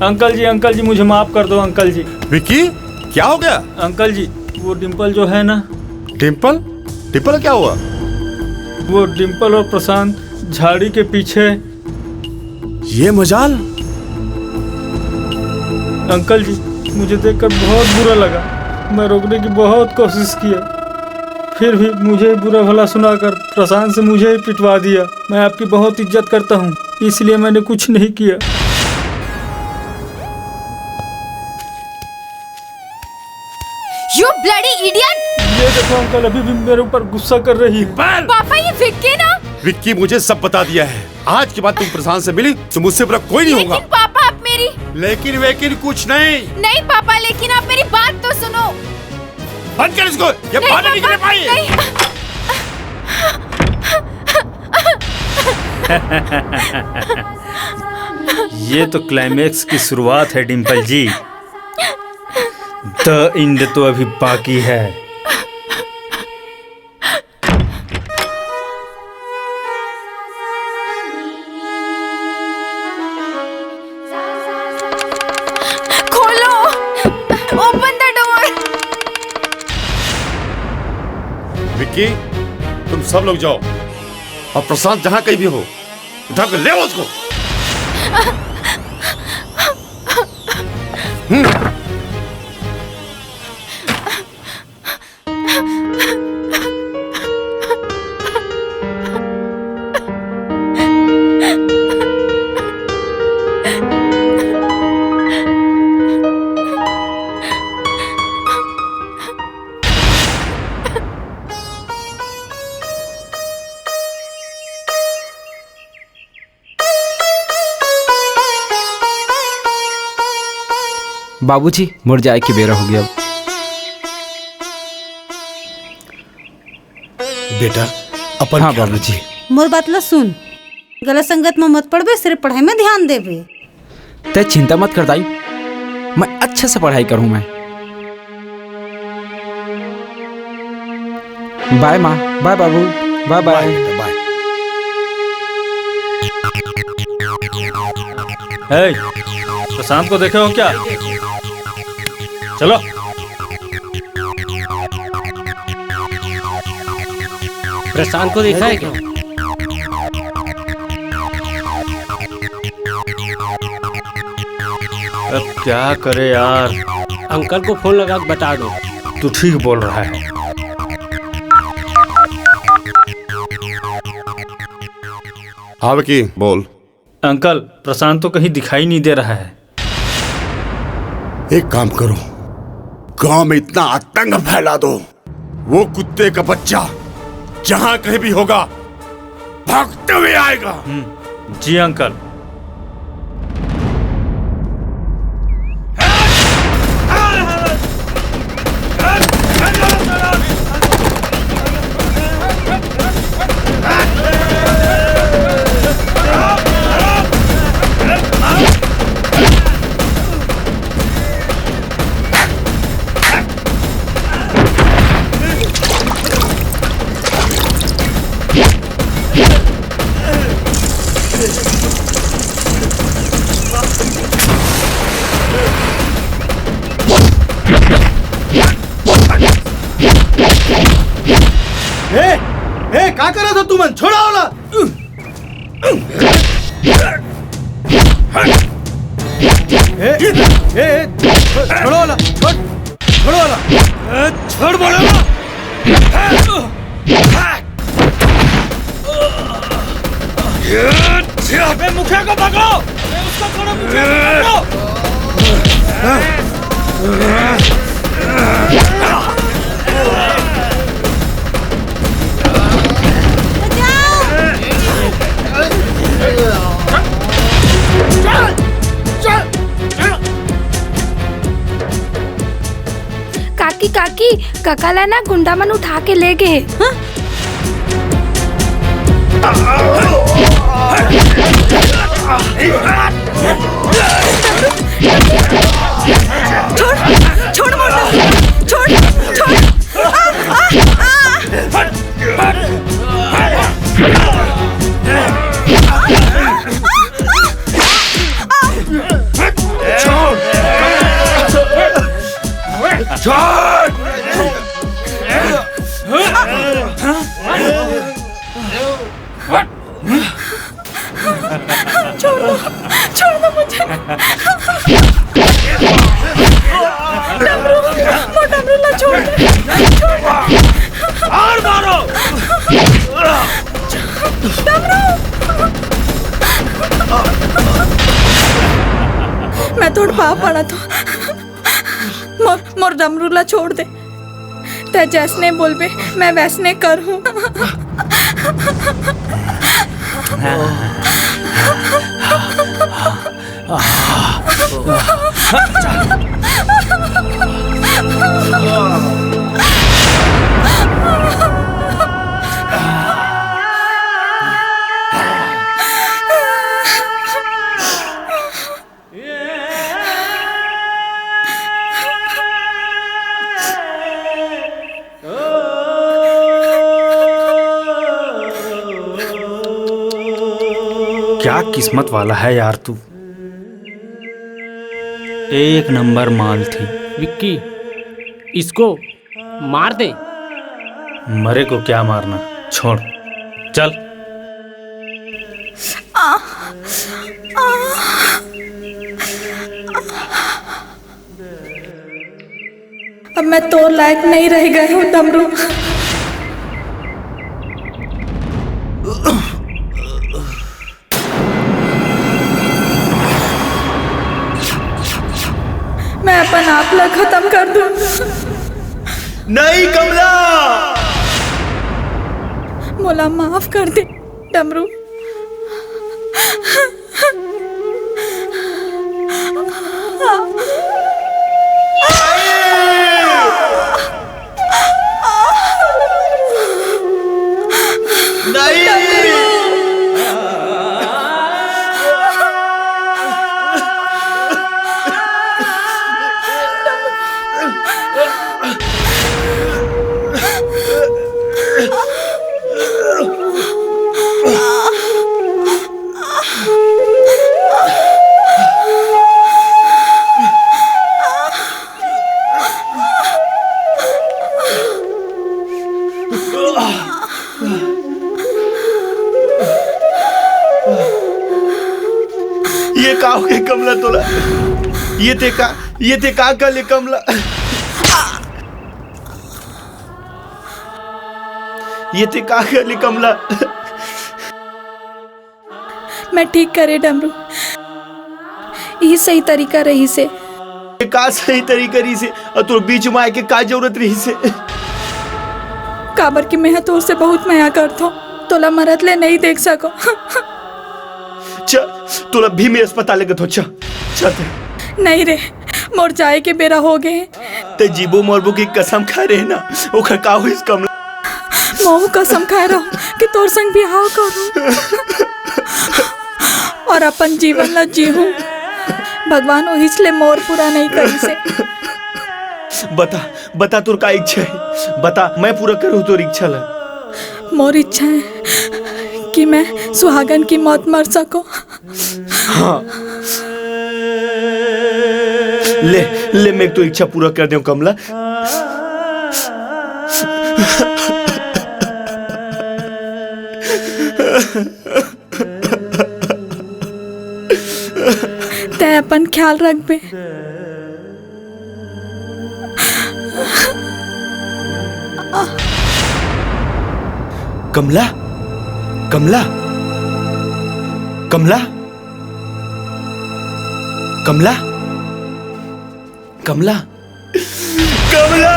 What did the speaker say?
Uncle जी मुझे माफ कर दो अंकल जी। विक्की क्या हो गया? अंकल जी वो डिम्पल जो है ना। डिम्पल? डिम्पल क्या हुआ? वो डिम्पल और प्रशांत झाड़ी के पीछे। ये मजाल। अंकल जी मुझे देखकर बहुत बुरा लगा। मैं रोकने की बहुत कोशिश की, फिर भी मुझे बुरा भला सुनाकर प्रशांत से मुझे ही पिटवा दिया। मैं आपकी बहुत इज्जत करता हूँ, इसलिए मैंने कुछ नहीं किया। You bloody idiot! ये देखो अंकल अभी भी मेरे ऊपर गुस्सा कर रही है। पापा ये विक्की ना। विक्की मुझे सब बता दिया है। आज के बाद तुम प्रशांत से मिली तो मुझसे बुरा कोई नहीं होगा। लेकिन पापा आप मेरी। लेकिन कुछ नहीं। नहीं पापा, लेकिन आप मेरी बात तो सुनो। बंद कर इसको, ये बाहर नहीं निकल पाई। ये तो क्लाइमेक्स की शुरुआत है डिम्पल जी। द एंड तो अभी बाकी है। खोलो, ओपन द डोर। विक्की तुम सब लोग जाओ और प्रशांत जहाँ कहीं भी हो उठा कर ले आओ उसको। बाबूजी मुड़ जाए कि बेरा हो गया। बेटा अपन हाँ बाबूजी। मोर बात ला सुन, गलत संगत में मत पड़बे, सिर्फ पढ़ाई में ध्यान देबे। ते चिंता मत कर दाई, मैं अच्छे से पढ़ाई करूँ मैं। बाय माँ, बाय बाबू, बाय बाय। प्रशांत को देखे हो क्या? चलो। प्रशांत को देखा है क्या? अब क्या करे यार। अंकल को फोन लगा के बता दो। तू ठीक बोल रहा है। हाँ विक्की बोल। अंकल प्रशांत तो कहीं दिखाई नहीं दे रहा है। एक काम करो, गांव में इतना आतंक फैला दो, वो कुत्ते का बच्चा जहां कहीं भी होगा भागते हुए आएगा। जी अंकल। क्या कर रहा था तुम? छोड़ा वाला। छोड़ो वाला, छोड़ो वाला, छोड़ बोला ना। मुखिया को पकड़ो, उसको छोड़ो, मुखिया को काकी काकी, ककाला ना गुंडा मन उठा के ले गए। छोड़ छोड़ मोटा, छोड़ छोड़। और मारो। मैं तोड़ पा पड़ा तो मोर डमरूला छोड़ दे। ते जैसने बोलबे मैं वैसने कर हूँ। क्या किस्मत वाला है यार तू। एक नंबर माल थी। विक्की, इसको मार दे। मरे को क्या मारना, छोड़ चल। अब मैं तो लायक नहीं रह गई हूँ डमरू। मैं अपन आप ला खत्म कर दूं। नहीं कमला। मोला माफ कर दे डमरू। ये का हो गया कमला तोला? ये ते का कले कमला? ये ते का कले कमला? मैं ठीक करे डमरू। यही सही तरीका रही से। ये का सही तरीका रही से और तोर बीच में आए के का जरूरत रही से? काबर की मैं तोर से बहुत माया करतो। तोला मरत ले नहीं देख सको। तोला भी में अस्पताल लेके तो चल। नहीं रे, मोर जाए के बेरा हो गए। ते जीबो मरबो की कसम खा रहे ना, ओखर का हो इस कमला? मोह कसम खा रहा कि तोर संग बिहाव करूं और अपन जीवन ला जीहूं। भगवान ओहिसले मोर पूरा नहीं करी से। बता तोर का इच्छा है? बता, मैं पूरा करूँ तोर इच्छा ला। मोर इच्छा है कि मैं सुहागन की मौत मर सको। हाँ। ले मैं तो इच्छा पूरा कर दूं कमला। ते अपन ख्याल रख बे। कमला कमला कमला कमला कमला कमला